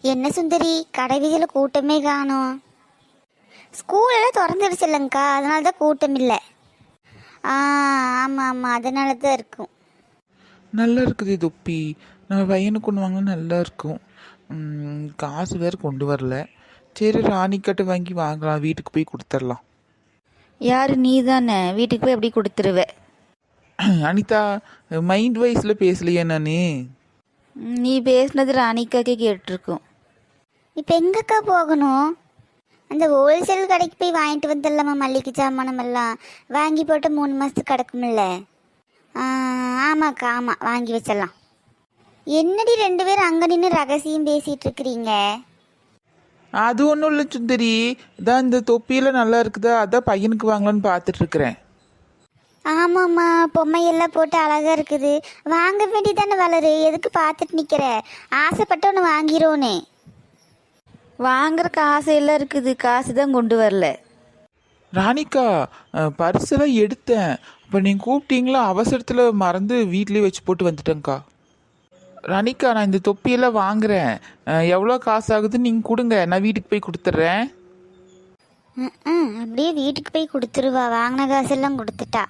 என்ன சுந்தரி, கடை வீதியில் கூட்டமே காணோம். ஸ்கூலெல்லாம் திறந்துடுச்சு இல்லைங்க்கா, அதனால தான் கூட்டம் இல்லை. ஆமாம் ஆமாம், அதனால தான் இருக்கும். நல்லா இருக்குது தொப்பி. நம்ம பையனுக்கு கொண்டு வாங்க நல்லா இருக்கும். காசு வேறு கொண்டு வரல. சரி ராணிக்கட்டை வாங்கி வாங்கலாம், வீட்டுக்கு போய் கொடுத்துடலாம். யார் நீ தானே? வீட்டுக்கு போய் எப்படி கொடுத்துருவ? அனிதா, மைண்ட் வைஸில் பேசலையே நான். நீ பேசுனது ராணிக்காக்கே கேட்டிருக்கோம். இப்போ எங்கக்கா போகணும்? அந்த ஹோல்சேல் கடைக்கு போய் வாங்கிட்டு வந்துடலாமா? மல்லிகை சாமானம் எல்லாம் வாங்கி போட்டு 3 மாதத்துக்கு கிடக்குமில்ல. ஆமாக்கா, ஆமாம், வாங்கி வச்சிடலாம். என்னடி 2 பேரும் அங்கே நின்று ரகசியம் பேசிகிட்டு இருக்கிறீங்க? அது ஒன்றும் இல்லை சுந்தரி, இதான் இந்த தொப்பியில் நல்லா இருக்குதா, அதான் பையனுக்கு வாங்கலான்னு பார்த்துட்ருக்குறேன். ஆமாம்மா, பொம்மையெல்லாம் போட்டு அழகாக இருக்குது. வாங்க வேண்டியதானே வளரு, எதுக்கு பார்த்துட்டு நிற்கிற? ஆசைப்பட்டு ஒன்று வாங்கிரோன்னு. வாங்குறக்கு ஆசையெல்லாம் இருக்குது, காசு தான் கொண்டு வரல. ராணிக்கா, பர்ஸெல்லாம் எடுத்தேன். இப்போ நீங்கள் கூப்பிட்டீங்களா, அவசரத்தில் மறந்து வீட்லேயே வச்சு போட்டு வந்துட்டேங்க்கா. ராணிக்கா, நான் இந்த தொப்பியெல்லாம் வாங்குறேன். எவ்வளோ காசு ஆகுதுன்னு நீங்கள் கொடுங்க, நான் வீட்டுக்கு போய் கொடுத்துட்றேன். அப்படியே வீட்டுக்கு போய் கொடுத்துருவா, வாங்கின காசெல்லாம் கொடுத்துட்டா.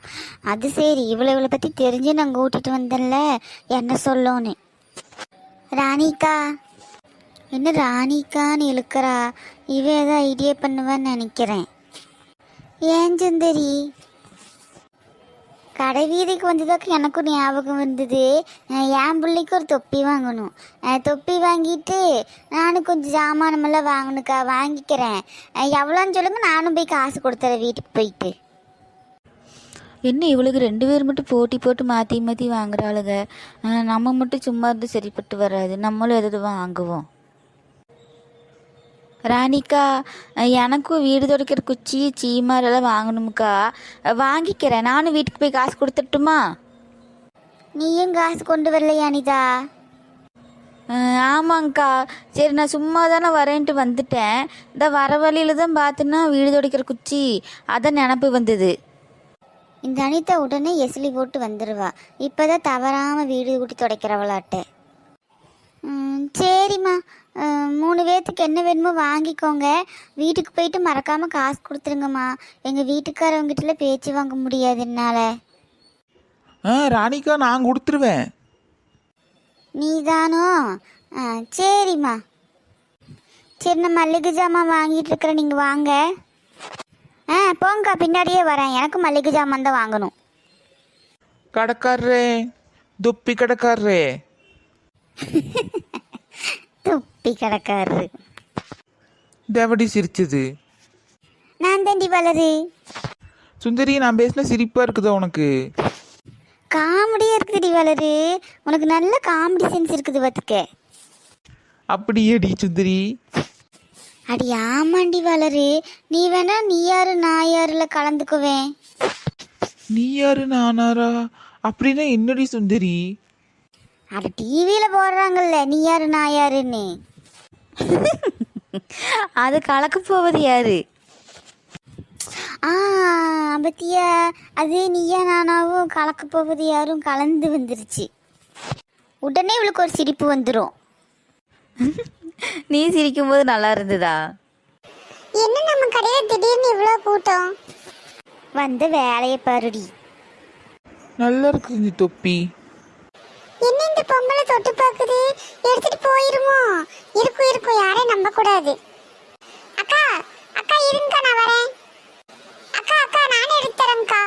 அது சரி, இவ்வளோ பற்றி தெரிஞ்சு நான் கூட்டிகிட்டு வந்தேன்ல, என்ன சொல்லோன்னு. ராணிக்கா, என்ன ராணிக்கான்னு இழுக்கிறா? இவ ஏதோ ஐடியா பண்ணுவான்னு நினைக்கிறேன். ஏன் சுந்தரி? கடை வீதிக்கு வந்ததுக்கு எனக்கும் ஞாபகம் இருந்தது. என் பிள்ளைக்கு ஒரு தொப்பி வாங்கணும். தொப்பி வாங்கிட்டு நானும் கொஞ்சம் சாமானமெல்லாம் வாங்கணுக்கா, வாங்கிக்கிறேன். எவ்வளோன்னு சொல்லுங்க, நானும் போய் காசு கொடுத்துறேன் வீட்டுக்கு போயிட்டு. என்ன இவளுக்கு 2 பேர் மட்டும் போட்டி போட்டு மாற்றி மாற்றி வாங்குறாளுங்க. நம்ம மட்டும் சும்மா இருந்து சரிப்பட்டு வராது, நம்மளும் எதாவது வாங்குவோம். ராணிக்கா, எனக்கும் வீடு துடைக்கிற குச்சி சீமாரெல்லாம் வாங்கணுமுக்கா, வாங்கிக்கிறேன். நானும் வீட்டுக்கு போய் காசு கொடுத்துட்டுமா? நீயும் காசு கொண்டு வரலையா அனிதா? ஆமாங்க்கா. சரி, நான் சும்மா தானே வரேன்ட்டு வந்துட்டேன். இந்த வர வழியில தான் பார்த்துன்னா வீடு துடைக்கிற குச்சி, அதான் நினப்பு வந்தது. இந்த அனிதா உடனே எசிலி போட்டு வந்துடுவா. இப்போதான் தவறாமல் வீடு கூட்டி துடைக்கிறவளாட்ட. சரிம்மா, 3 பேர்த்துக்கு என்ன வேணுமோ வாங்கிக்கோங்க. வீட்டுக்கு போயிட்டு மறக்காமல் காசு கொடுத்துருங்கம்மா. எங்கள் வீட்டுக்காரவங்கிட்ட பேச்சு வாங்க முடியாது என்னால். ராணிக்கா, நான் கொடுத்துருவேன். நீதானோ? சரிம்மா. சரி, நான் மல்லிகை ஜாமான் வாங்கிட்டு இருக்கிறேன், நீங்கள் வாங்க. போங்கக்கா, பின்னாடியே வரேன். எனக்கு மல்லிகை ஜாமான் தான் வாங்கணும். கடைக்காரரே, தொப்பி கடைக்காரரே. தொப்பி கடைக்காரரு தேவடி சிரிச்சது. நான் தாண்டி வளரு. சுந்தரி, நான் பேசின சிரிப்பாக இருக்குதா உனக்கு? காமெடியாக இருக்குதுடி வளரு. உனக்கு நல்ல காமெடி சென்ஸ் இருக்குது பார்த்துக்க. அப்படியேடி சுந்தரி? அடி ஆமாண்டி வளரு. நீ வேணா நீ யாரு நான் யாருல கலந்துக்குவேன். நீ யாரு நானாரா? அப்படின்னா என்னடி சுந்தரி? அது டிவியில் போடுறாங்கல்ல, நீ யாரு நான் யாருன்னு. அது கலக்க போவது யாரு? பத்தியா, அது நீயா நானாவும் கலக்க போவது யாரும் கலந்து வந்துருச்சு. உடனே இவளுக்கு ஒரு சிரிப்பு வந்துடும். நீ சிரிக்கும்போது நல்லா இருந்ததா? என்ன நம்ம கடையில் திடீர்னு இவ்வளோ கூட்டம்? வந்து வேலையை பாருடி. நல்லா இருக்குது இந்த தொப்பி. என்ன இந்த பொம்பளை தொட்டு பாக்குது? எடுத்துட்டு போயிருமோ? இருக்கும் இருக்கும், யாரையும் நம்ப கூடாது. அக்கா அக்கா இருங்கக்கா, நான் வரேன். அக்கா அக்கா, நானே எடுத்துறேன்க்கா.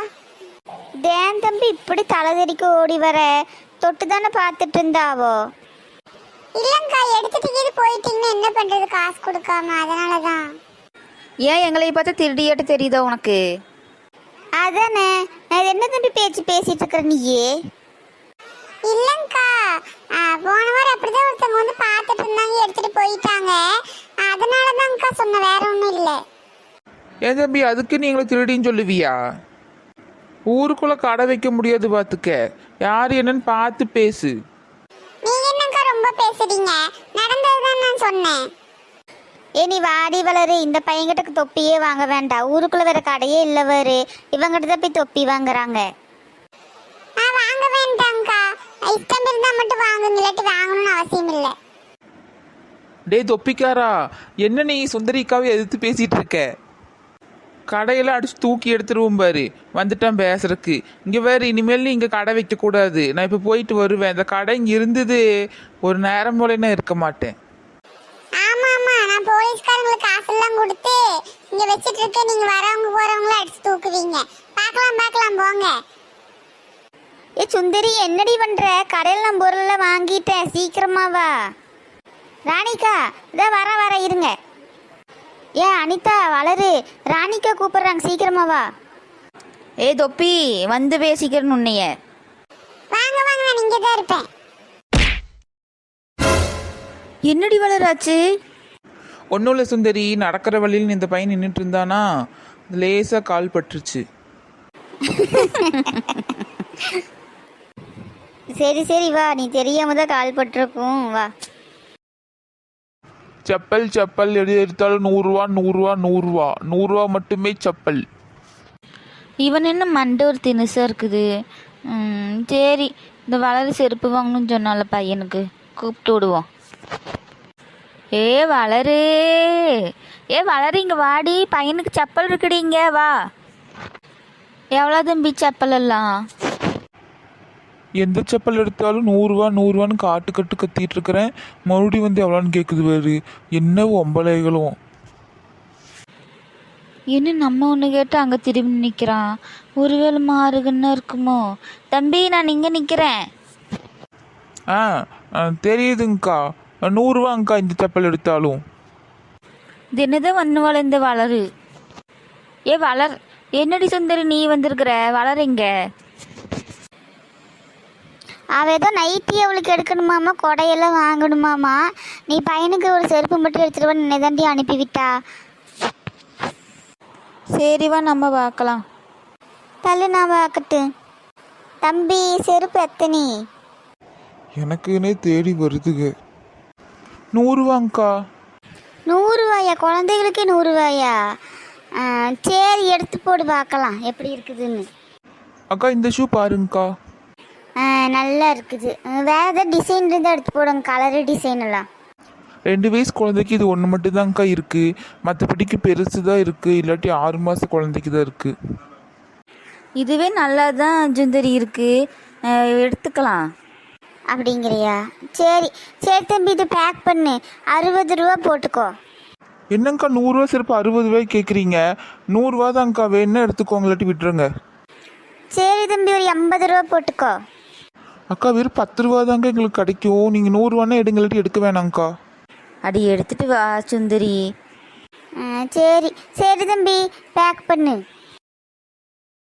தேன் தம்பி இப்படி தலைதறிக்க ஓடி வர, தொட்டு தானே பார்த்துட்டு இருந்தாவோ? இல்லங்கா, எடுத்துட்டு இது போயிட்டீங்கன்னா என்ன பண்றது, காசு கொடுக்காம, அதனாலதான். ஏன் எங்களை பார்த்தா திருடியாட்ட தெரியுதா உனக்கு? அதானே, நான் என்ன தம்பி பேச்சு பேசிட்டு இருக்கிற நீயே? இல்லங்கா, போன வாரம் அப்படிதான் ஒருத்தவங்க வந்து பார்த்துட்டு இருந்தாங்க, எடுத்துட்டு போயிட்டாங்க. அதனாலதான்க்கா சொன்னேன், வேற ஒன்றும் இல்லை. ஏன் தம்பி, அதுக்கு நீங்களை திருடின்னு சொல்லுவியா? ஊருக்குள்ள கடை வைக்க முடியாது பார்த்துக்க. யார் என்னன்னு பார்த்து பேசு. நீங்க என்னக்கா ரொம்ப பேசுறீங்க? நடந்ததுதான் நான் சொன்னேன். நீ வாடி வளரு. இந்த பையன்கிட்ட தொப்பியே வாங்க வேண்டாம். ஊருக்குள்ள வேற கடையே இல்லவரு, இவங்கிட்ட தான் போய் தொப்பி வாங்குறாங்க. வாங்க வேண்டாம்க்கா, இஷ்டம் இருந்தா மட்டும் வாங்குங்க, இல்லாட்டி வாங்கணும்னு அவசியம் இல்லை. டேய் தொப்பிக்காரா, என்ன நீ சுந்தரிக்காவை எதிர்த்து பேசிட்டு இருக்க? கடையெல்லாம் அடிச்சு தூக்கி எடுத்துருவோம் பாரு, வந்துட்டான் பேசுறதுக்கு. இங்கே வேறு இனிமேல் நீ இங்கே கடை வைக்கக்கூடாது. நான் இப்போ போயிட்டு வருவேன். இந்த கடை இங்கே இருந்தது ஒரு நேரம் போல நான் இருக்க மாட்டேன். ஆமா ஆமா, நான் போலீஸ்காரங்களுக்கு காசெல்லாம் கொடுத்து இங்க வச்சிட்டு இருக்கேன். நீங்க வரவங்க போறவங்கள அடிச்சு தூக்குவீங்க. பார்க்கலாம் பார்க்கலாம், போங்க. ஏ சுந்தரி, என்னடி பண்ற? கடையில் நான் பொருளெல்லாம் வாங்கிட்டேன், சீக்கிரமா வா. ராணிக்கா, இதோ வர இருங்க. ஏ அனிதா, வளரு, ராணிக்கா கூப்பிடுறாங்க, சீக்கிரமா வா. ஏ தொப்பி, வந்து பேசிக்கிறேன்னு உன்னைய. வாங்க வாங்க, நான் இங்கே தான் இருப்பேன். என்னடி வளராச்சு? ஒன்றும் இல்லை சுந்தரி, நடக்கிற வழியில் இந்த பையன் நின்றுட்டு இருந்தானா, லேசாக கால் பட்டுருச்சு. சரி வா, நீ தெரியாம தான் கால் பட்டிருக்கும், வா. செப்பல் செப்பல் எது எடுத்தாலும் 100 ரூபா 100 ரூபா 100 ரூபா 100 ரூபா மட்டுமே செப்பல். இவன் என்ன மண்டை ஒரு தினுசாக இருக்குது. சரி, இந்த வளரு செருப்பு வாங்கணும்னு சொன்னால பையனுக்கு கூப்பிட்டு விடுவோம். ஏ வளரு, ஏ வளரு, இங்கே வாடி, பையனுக்கு செப்பல் இருக்குடி, இங்கே வா. எவ்வளோ தம்பி செப்பல் எல்லாம்? எந்த செப்பல் எடுத்தாலும் 100 ரூபா 100 ரூபான்னு காட்டு கட்டு கத்திட்டு இருக்கிறேன். மறுபடியும் வந்து எவ்வளோன்னு கேட்குது வேறு. என்ன ஒம்பளைகளும். என்ன நம்ம ஒன்று கேட்டு அங்கே திரும்பி நிற்கிறான். ஒருவேளை மாறுகன்னு இருக்குமோ? தம்பி, நான் இங்கே நிற்கிறேன். ஆ தெரியுதுங்கக்கா, 100 ரூபாங்க்கா இந்த செப்பல் எடுத்தாலும். தினதான் வண்ணுவாள் இந்த வளரு. ஏ வளர், என்னடி சுந்தரி நீ வந்திருக்கிற? வளருங்க. அவ ஏதோ நைட்டி அவளுக்கு எடுக்கணுமாமா, கொடையெல்லாம் வாங்கணுமாமா. நீ பையனுக்கு ஒரு செருப்பு மட்டும் எடுத்துட்டு வா, நினை தாண்டி அனுப்பிவிட்டா. சரிவா, நம்ம பார்க்கலாம். தள்ளு, நான் பார்க்கட்டு. தம்பி, செருப்பு எத்தனி? எனக்குன்னே தேடி வருதுங்க. 100 ரூபாங்க்கா. 100 ரூபாயா? குழந்தைகளுக்கே 100 ரூபாயா? சரி, எடுத்து போடு, பார்க்கலாம் எப்படி இருக்குதுன்னு. அக்கா இந்த ஷூ பாருங்கக்கா. நல்லா இருக்குது. வேற ஏதாவது டிசைன் இருந்தால் எடுத்து போடுங்க, கலரு டிசைன் எல்லாம். 2 வயசு குழந்தைக்கு இது ஒன்று மட்டும்தான்க்கா இருக்குது. மற்றபடிக்கு பெருசு தான் இருக்குது, இல்லாட்டி 6 மாத குழந்தைக்கு தான் இருக்குது. இதுவே நல்லா தான் சுந்தரி இருக்கு, எடுத்துக்கலாம். அப்படிங்கிறியா? சரி தம்பி, இது பேக் பண்ணு. 60 ரூபா போட்டுக்கோ. என்னங்கக்கா 100 ரூபா சிறப்பு 60 ரூபாய்க்கு கேட்குறீங்க? 100 ரூபா தான்க்கா, வேணா எடுத்துக்கோங்க, இல்லாட்டி விட்டுருங்க. சரி தம்பி, ஒரு 80 ரூபா போட்டுக்கோ. அக்கா வெறும் 10 ரூபா தாங்க எங்களுக்கு கிடைக்கும். நீங்கள் 100 ரூபான்னா எடுங்க, இல்லாட்டி எடுக்க வேணாங்க்கா. அடி எடுத்துட்டு வா சுந்தரி. சரி தம்பி, பேக் பண்ணு.